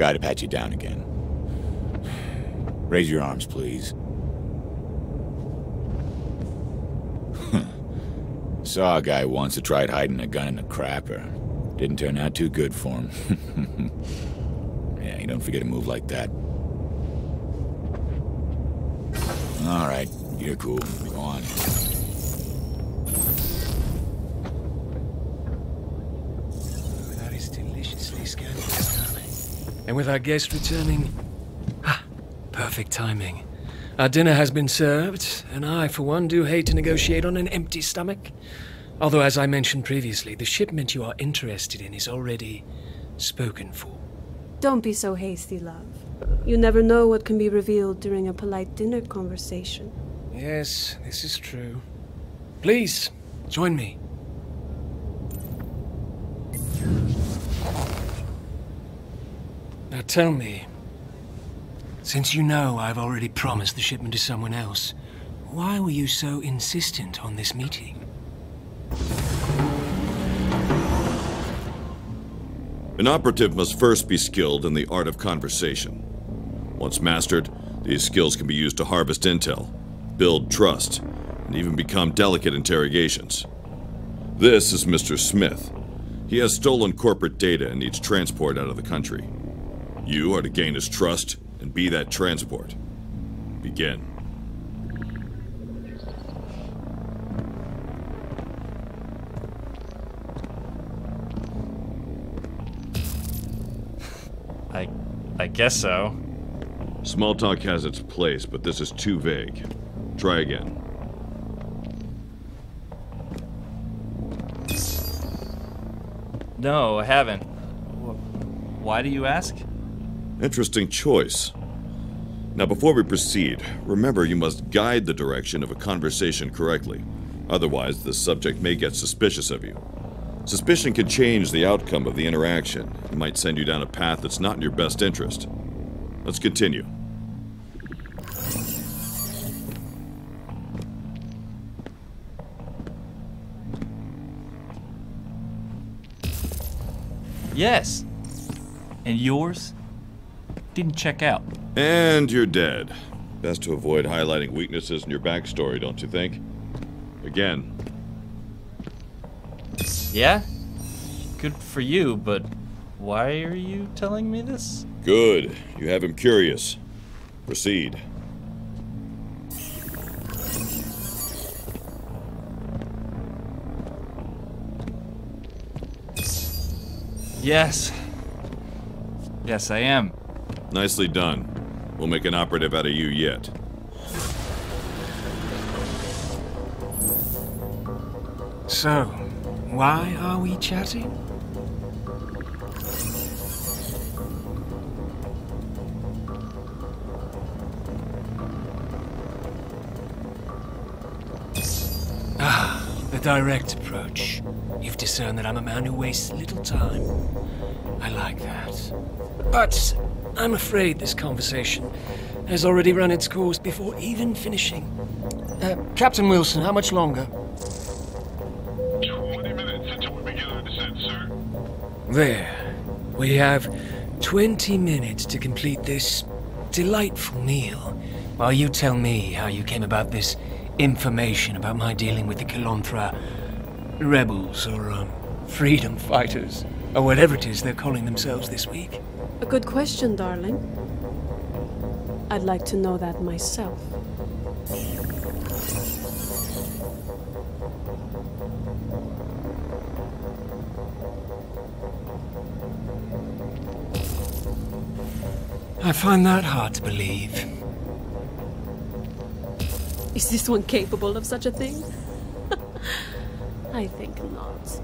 Guy to pat you down again. Raise your arms, please. Saw a guy once who tried hiding a gun in a crapper. Didn't turn out too good for him. Yeah, you don't forget a move like that. All right, you're cool. Go on. That is deliciously scandalous, darling. And with our guest returning, perfect timing. Our dinner has been served, and I, for one, do hate to negotiate on an empty stomach. Although, as I mentioned previously, the shipment you are interested in is already spoken for. Don't be so hasty, love. You never know what can be revealed during a polite dinner conversation. Yes, this is true. Please, join me. Now tell me, since you know I've already promised the shipment to someone else, why were you so insistent on this meeting? An operative must first be skilled in the art of conversation. Once mastered, these skills can be used to harvest intel, build trust, and even become delicate interrogations. This is Mr. Smith. He has stolen corporate data and needs transport out of the country. You are to gain his trust and be that transport. Begin. I guess so. Small talk has its place, but this is too vague. Try again. No, I haven't. Why do you ask? Interesting choice. Now, before we proceed, remember you must guide the direction of a conversation correctly. Otherwise, the subject may get suspicious of you. Suspicion can change the outcome of the interaction. It might send you down a path that's not in your best interest. Let's continue. Yes. And yours? Didn't check out. And you're dead. Best to avoid highlighting weaknesses in your backstory, don't you think? Again. Yeah? Good for you, but why are you telling me this? Good. You have him curious. Proceed. Yes. Yes, I am. Nicely done. We'll make an operative out of you yet. So, why are we chatting? The direct approach. You've discerned that I'm a man who wastes little time. I like that. But I'm afraid this conversation has already run its course before even finishing. Captain Wilson, how much longer? 20 minutes until we begin our descent, sir. There. We have 20 minutes to complete this delightful meal, while you tell me how you came about this information about my dealing with the Kilonthra rebels or freedom fighters, or whatever it is they're calling themselves this week. A good question, darling. I'd like to know that myself. I find that hard to believe. Is this one capable of such a thing? I think not.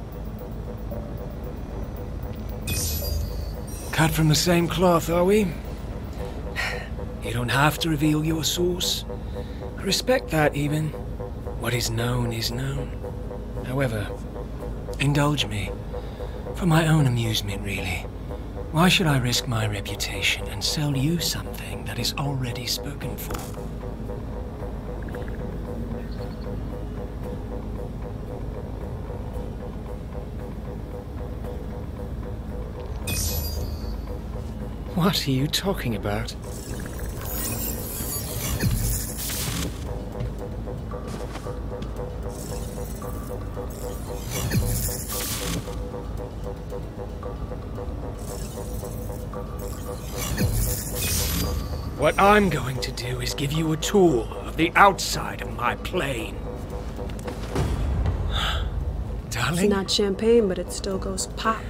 Cut from the same cloth, are we? You don't have to reveal your source. I respect that, even. What is known is known. However, indulge me. For my own amusement, really. Why should I risk my reputation and sell you something that is already spoken for? What are you talking about? What I'm going to do is give you a tour of the outside of my plane. Darling? It's not champagne, but it still goes pop.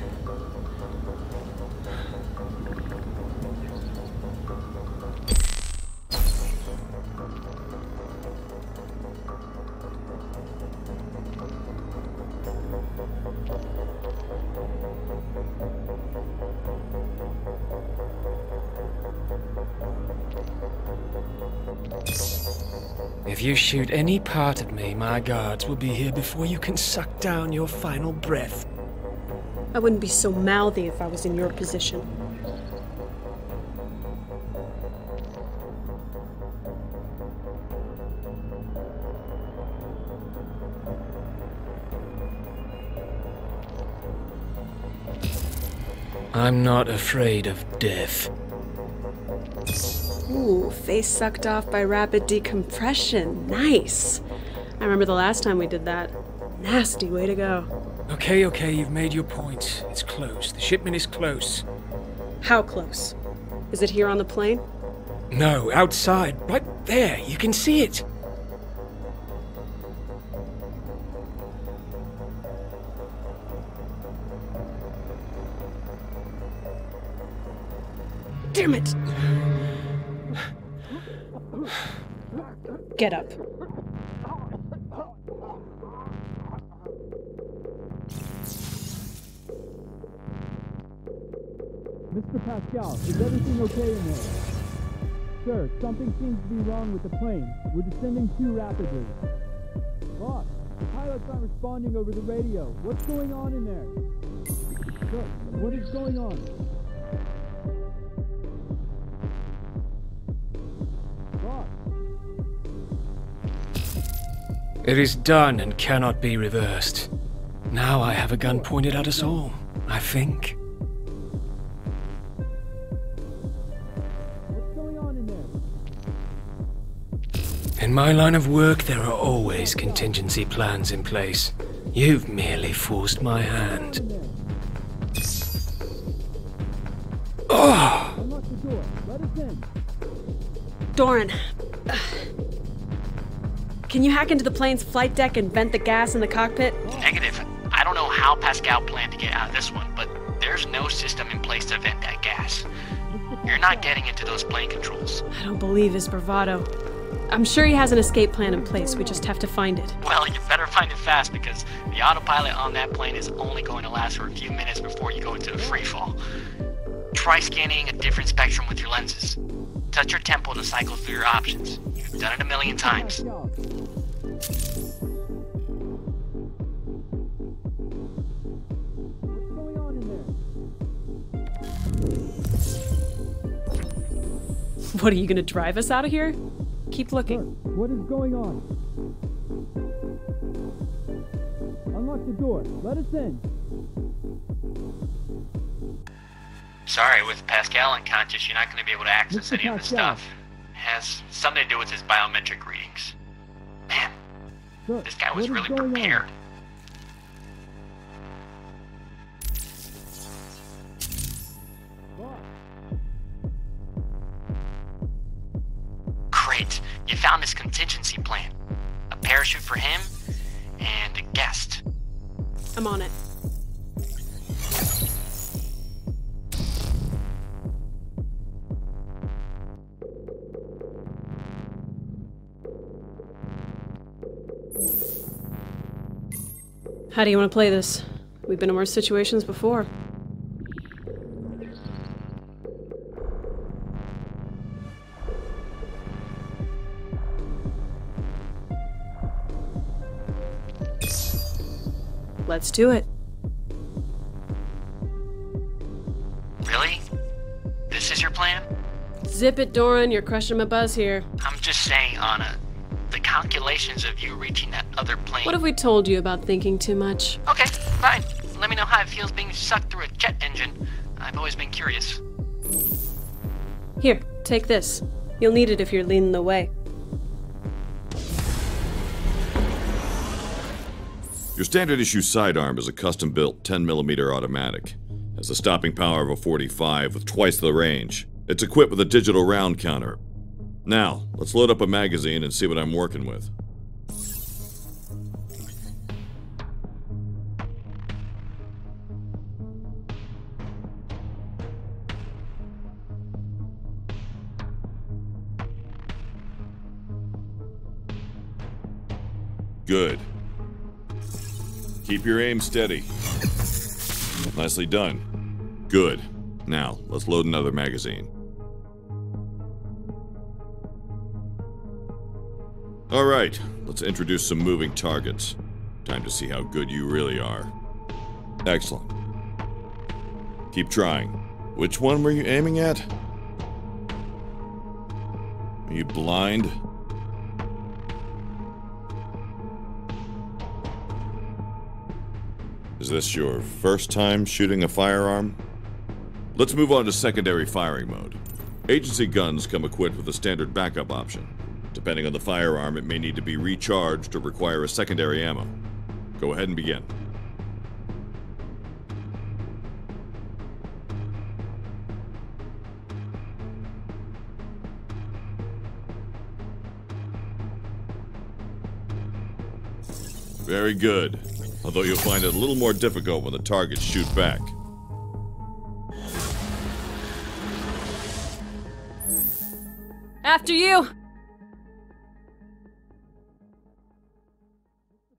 If you shoot any part of me, my guards will be here before you can suck down your final breath. I wouldn't be so mouthy if I was in your position. I'm not afraid of death. Ooh, face sucked off by rapid decompression. Nice. I remember the last time we did that. Nasty way to go. Okay, you've made your point. It's close. The shipment is close. How close? Is it here on the plane? No, outside. Right there. You can see it. Damn it! Get up. Mr. Pascal, is everything okay in there? Sir, something seems to be wrong with the plane. We're descending too rapidly. Boss, the pilot's not responding over the radio. What's going on in there? Sir, what is going on? Boss. It is done and cannot be reversed. Now I have a gun pointed at us all, I think. What's going on in there? In my line of work, there are always contingency plans in place. You've merely forced my hand. Oh! Unlock the door. Let us in. Doran. Can you hack into the plane's flight deck and vent the gas in the cockpit? Negative. I don't know how Pascal planned to get out of this one, but there's no system in place to vent that gas. You're not getting into those plane controls. I don't believe his bravado. I'm sure he has an escape plan in place. We just have to find it. Well, you better find it fast because the autopilot on that plane is only going to last for a few minutes before you go into the free fall. Try scanning a different spectrum with your lenses. Touch your temple to cycle through your options. You've done it a million times. What's going on in there? What, are you gonna drive us out of here? Keep looking. Sir, what is going on? Unlock the door. Let us in. Sorry, with Pascal unconscious, you're not going to be able to access Mr. any of this Pascal. stuff. It has something to do with his biometric readings. Man, Sir, this guy was what is really going on? prepared. Boss, Great, you found this contingency plan. A parachute for him, and a guest. I'm on it. How do you want to play this? We've been in worse situations before. Let's do it. Really? This is your plan? Zip it, Doran. You're crushing my buzz here. I'm just saying, Anna, the calculations of you reaching that other plane... What have we told you about thinking too much? Okay, fine. Let me know how it feels being sucked through a jet engine. I've always been curious. Here, take this. You'll need it if you're leading the way. Your standard issue sidearm is a custom-built 10mm automatic. Has the stopping power of a .45 with twice the range. It's equipped with a digital round counter. Now, let's load up a magazine and see what I'm working with. Good. Keep your aim steady. Nicely done. Good. Now, let's load another magazine. Alright, let's introduce some moving targets. Time to see how good you really are. Excellent. Keep trying. Which one were you aiming at? Are you blind? Is this your first time shooting a firearm? Let's move on to secondary firing mode. Agency guns come equipped with a standard backup option. Depending on the firearm, it may need to be recharged or require a secondary ammo. Go ahead and begin. Very good. Although you'll find it a little more difficult when the targets shoot back. After you!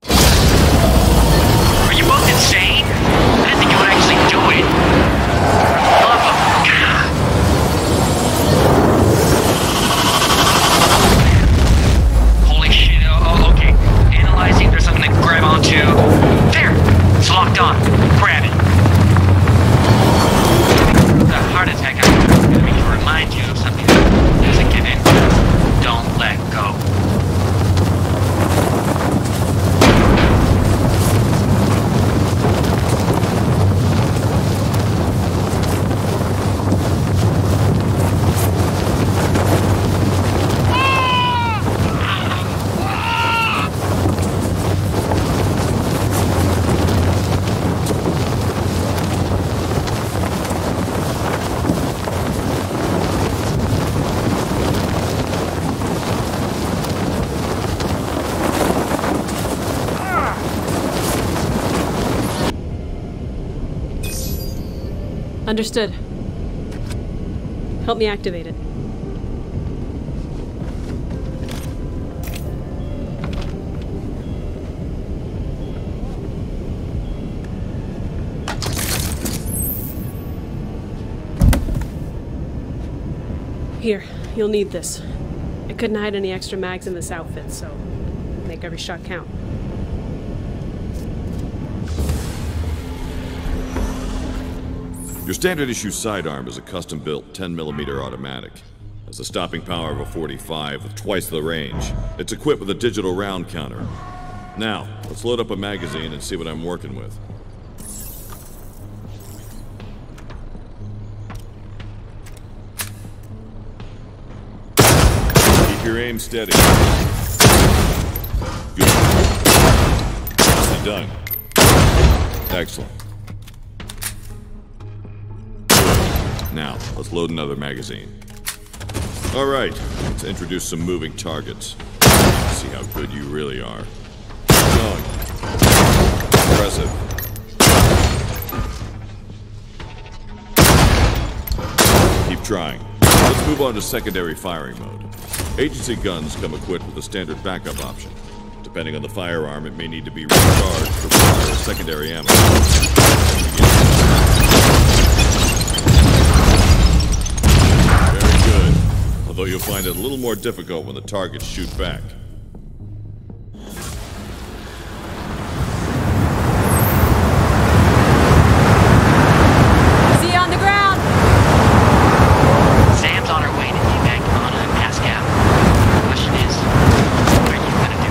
Are you both insane? I didn't think you would actually do it. For the love of God. Holy shit. Oh, okay. Analyzing, there's something to grab onto. There! It's locked on. Grab it. The heart attack, I'm gonna make to remind you of something that doesn't give in. Don't let go. Understood. Help me activate it. Here, you'll need this. I couldn't hide any extra mags in this outfit, so make every shot count. Your standard issue sidearm is a custom-built 10mm automatic. Has the stopping power of a .45 with twice the range. It's equipped with a digital round counter. Now, let's load up a magazine and see what I'm working with. Keep your aim steady. Good. Nicely done. Excellent. Now, let's load another magazine. Alright, let's introduce some moving targets. See how good you really are. Keep going. Impressive. Keep trying. Let's move on to secondary firing mode. Agency guns come equipped with a standard backup option. Depending on the firearm, it may need to be recharged or require secondary ammo. Although you'll find it a little more difficult when the targets shoot back. See you on the ground! Sam's on her way to evac Anna and Pascal. The question is, what are you gonna do?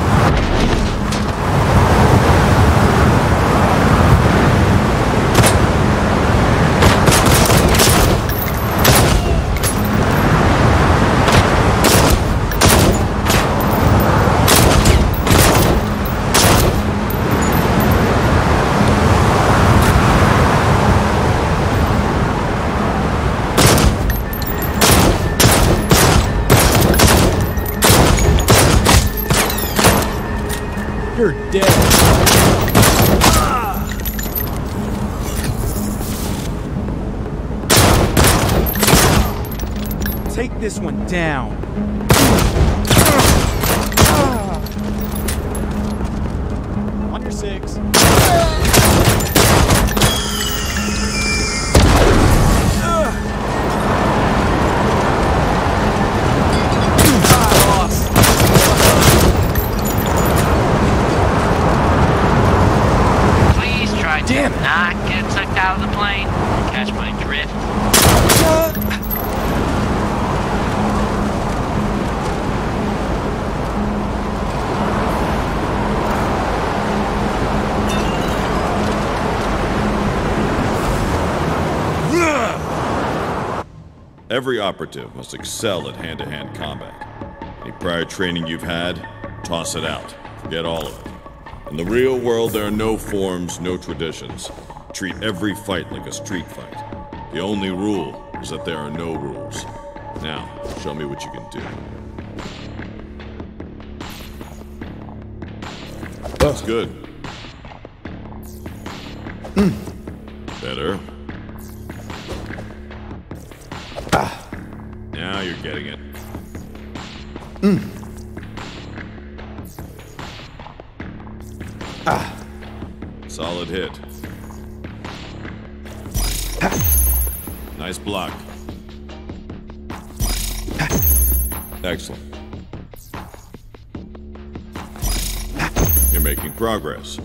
Take this one down. On your 6. Please try to not get sucked out of the plane. Catch my drift. Every operative must excel at hand-to-hand combat. Any prior training you've had, toss it out. Forget all of it. In the real world, there are no forms, no traditions. Treat every fight like a street fight. The only rule is that there are no rules. Now, show me what you can do. That's good. Better. Now you're getting it. Solid hit. Nice block. Excellent. You're making progress.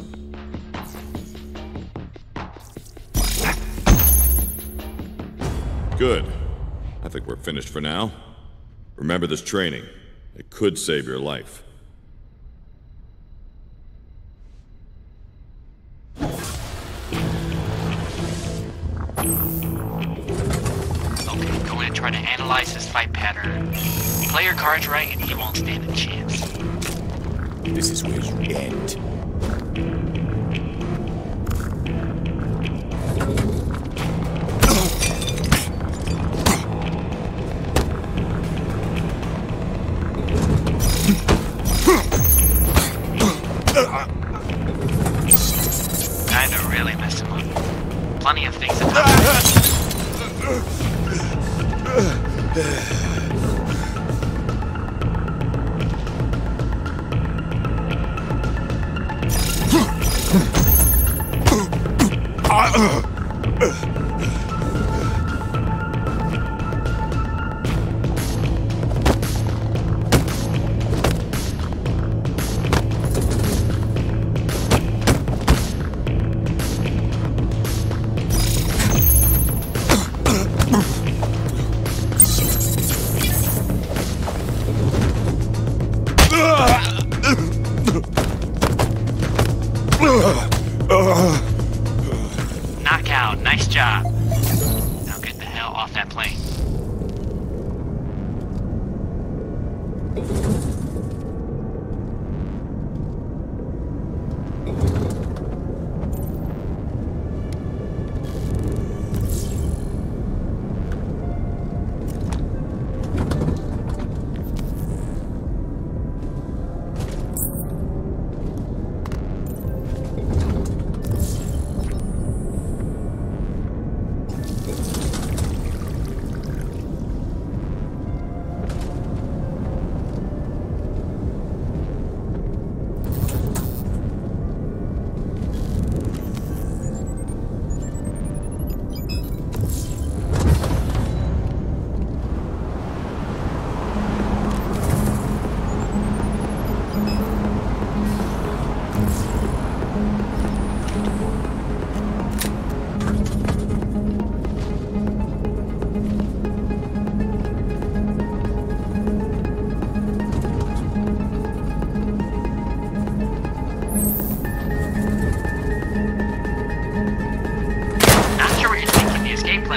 Good. I think we're finished for now. Remember this training. It could save your life. Okay, going to try to analyze his fight pattern. Play your cards right and he won't stand a chance. This is where you end. Kinda really messed him up. Plenty of things to talk about. Knockout, nice job. Now get the hell off that plane.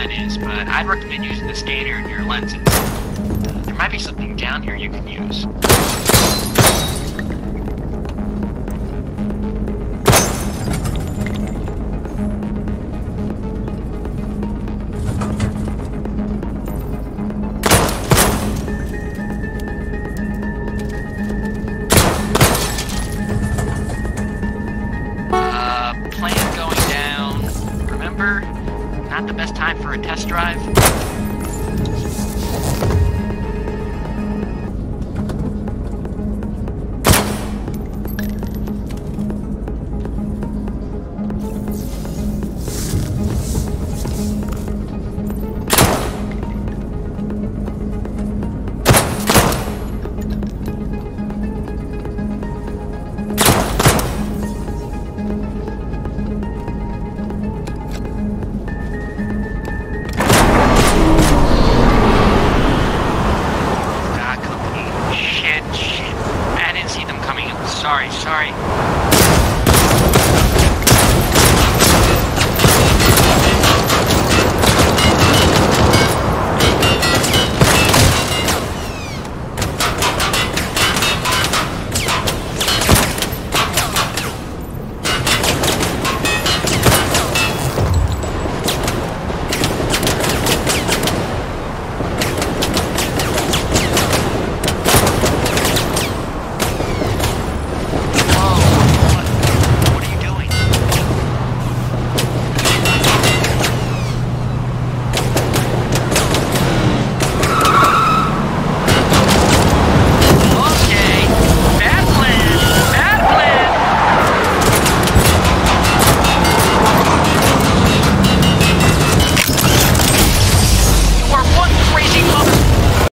Is, but I'd recommend using the scanner in your lenses. There might be something down here you can use. Plane going down. Remember? Not the best time for a test drive.